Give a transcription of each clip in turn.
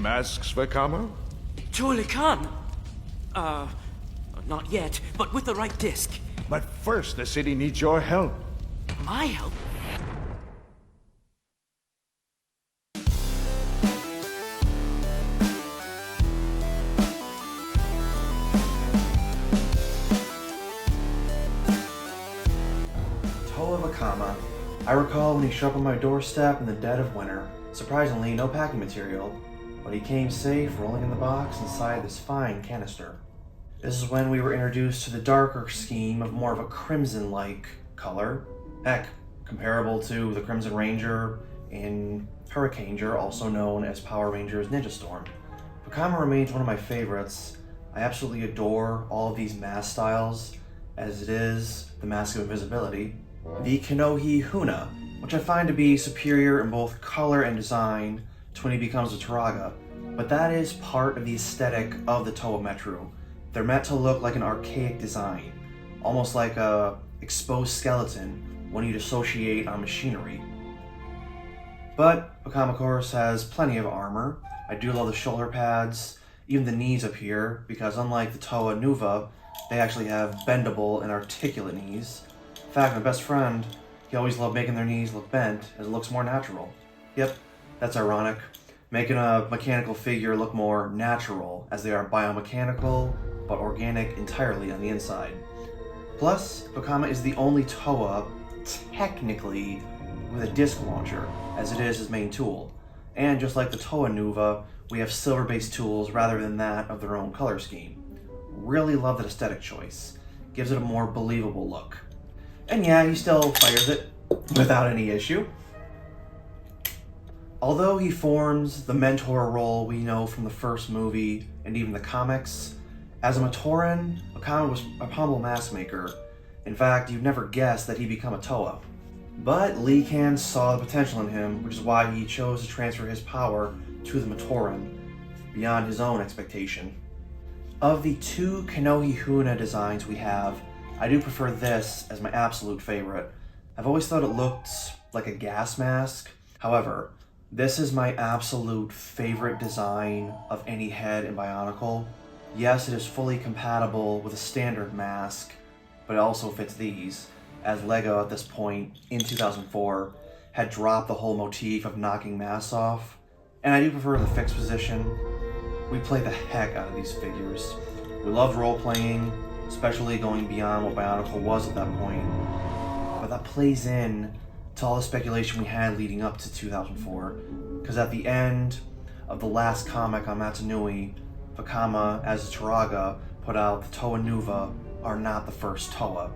masks, Vakama? Toa Lhikan? Not yet, but with the right disc. But first, the city needs your help. My help? Toa Vakama. I recall when he showed up on my doorstep in the dead of winter. Surprisingly, no packing material, but he came safe rolling in the box inside this fine canister. This is when we were introduced to the darker scheme of more of a crimson-like color. Heck, comparable to the Crimson Ranger in Hurricaneger, also known as Power Rangers Ninja Storm. Vakama remains one of my favorites. I absolutely adore all of these mask styles, as it is the Mask of Invisibility. The Kanohi Huna, which I find to be superior in both color and design to when he becomes a Turaga, but that is part of the aesthetic of the Toa Metru. They're meant to look like an archaic design, almost like a exposed skeleton when you dissociate on machinery. But Vakama, of course, has plenty of armor. I do love the shoulder pads, even the knees up here, because unlike the Toa Nuva, they actually have bendable and articulate knees. In fact, my best friend, he always loved making their knees look bent as it looks more natural. Yep, that's ironic. Making a mechanical figure look more natural, as they are biomechanical, but organic entirely on the inside. Plus, Vakama is the only Toa, technically, with a disc launcher, as it is his main tool. And just like the Toa Nuva, we have silver-based tools rather than that of their own color scheme. Really love that aesthetic choice. Gives it a more believable look. And yeah, he still fires it without any issue. Although he forms the mentor role we know from the first movie and even the comics, as a Matoran, Vakama was a humble mask maker. In fact, you'd never guess that he'd become a Toa. But Lhikan saw the potential in him, which is why he chose to transfer his power to the Matoran, beyond his own expectation. Of the two Kanohi Huna designs we have, I do prefer this as my absolute favorite. I've always thought it looked like a gas mask. However, this is my absolute favorite design of any head in Bionicle. Yes, it is fully compatible with a standard mask, but it also fits these, as LEGO at this point, in 2004, had dropped the whole motif of knocking masks off. And I do prefer the fixed position. We play the heck out of these figures. We loved role-playing, especially going beyond what Bionicle was at that point. But that plays in to all the speculation we had leading up to 2004, because at the end of the last comic on Matanui, Vakama, as a Turaga, put out the Toa Nuva are not the first Toa.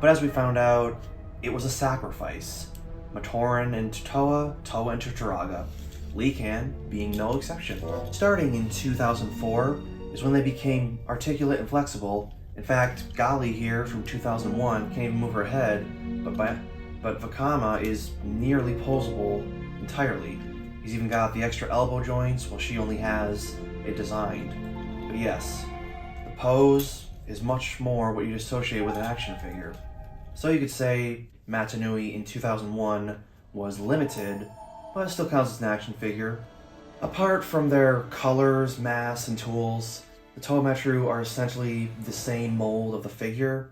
But as we found out, it was a sacrifice. Matoran into Toa, Toa into Turaga. Lhikan being no exception. Starting in 2004 is when they became articulate and flexible. In fact, Gali here from 2001 can't even move her head, but Vakama is nearly posable entirely. He's even got the extra elbow joints while she only has it designed. But yes, the pose is much more what you'd associate with an action figure. So you could say Matanui in 2001 was limited, but it still counts as an action figure. Apart from their colors, masks, and tools, the Toa Metru are essentially the same mold of the figure,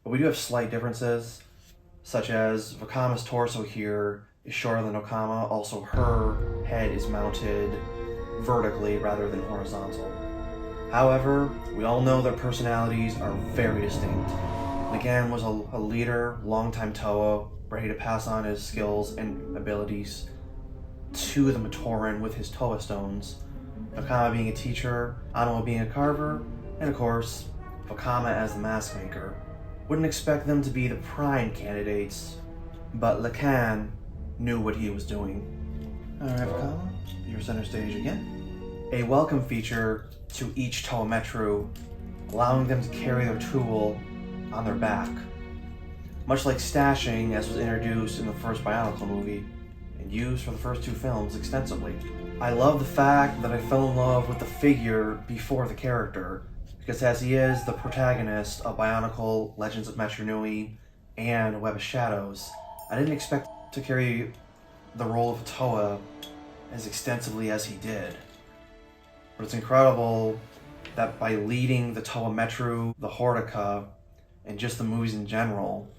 but we do have slight differences, such as Vakama's torso here is shorter than Vakama, also her head is mounted vertically rather than horizontal. However, we all know their personalities are very distinct. Lhikan was a leader, longtime Toa, ready to pass on his skills and abilities to the Matoran with his Toa stones. Vakama being a teacher, Anuma being a carver, and of course, Vakama as the mask maker. Wouldn't expect them to be the prime candidates, but Lhikan knew what he was doing. Alright, Vakama, you're center stage again. A welcome feature to each Toa Metru, allowing them to carry their tool on their back. Much like stashing, as was introduced in the first Bionicle movie, and used for the first two films extensively. I love the fact that I fell in love with the figure before the character, because as he is the protagonist of Bionicle, Legends of Metru Nui, and Web of Shadows, I didn't expect to carry the role of Toa as extensively as he did. But it's incredible that by leading the Toa Metru, the Hortica, and just the movies in general,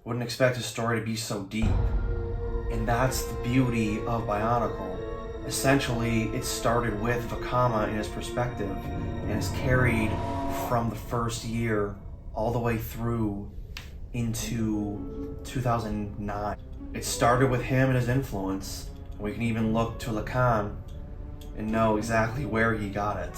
wouldn't expect his story to be so deep. And that's the beauty of Bionicle. Essentially, it started with Vakama in his perspective, and is carried from the first year all the way through into 2009. It started with him and his influence. We can even look to Lhikan and know exactly where he got it.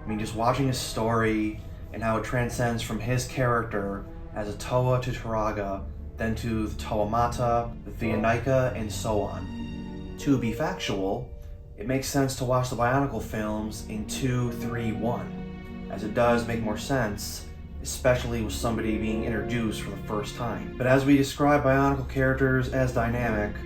I mean, just watching his story and how it transcends from his character as a Toa to Turaga, then to the Toa Mata, the Vianika, and so on. To be factual, it makes sense to watch the Bionicle films in 2, 3, 1, as it does make more sense, especially with somebody being introduced for the first time. But as we describe Bionicle characters as dynamic,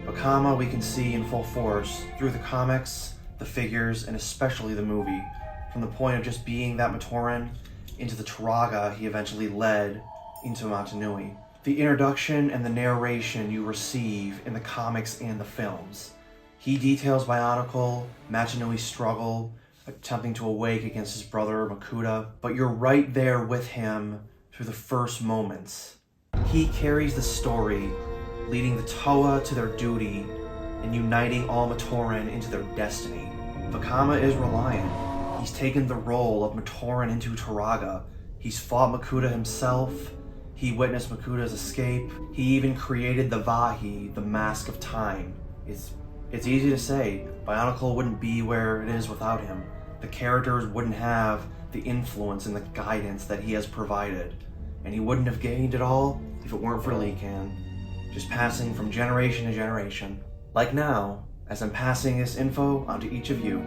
Vakama we can see in full force through the comics, the figures, and especially the movie, from the point of just being that Matoran into the Turaga he eventually led into Motunui. The introduction and the narration you receive in the comics and the films. He details Bionicle, Motunui's struggle, attempting to awake against his brother Makuta, but you're right there with him through the first moments. He carries the story, leading the Toa to their duty and uniting all Matoran into their destiny. Vakama is reliant. He's taken the role of Matoran into Turaga. He's fought Makuta himself. He witnessed Makuta's escape. He even created the Vahi, the Mask of Time. It's easy to say, Bionicle wouldn't be where it is without him. The characters wouldn't have the influence and the guidance that he has provided. And he wouldn't have gained it all if it weren't for Lhikan, just passing from generation to generation. Like now, as I'm passing this info onto each of you.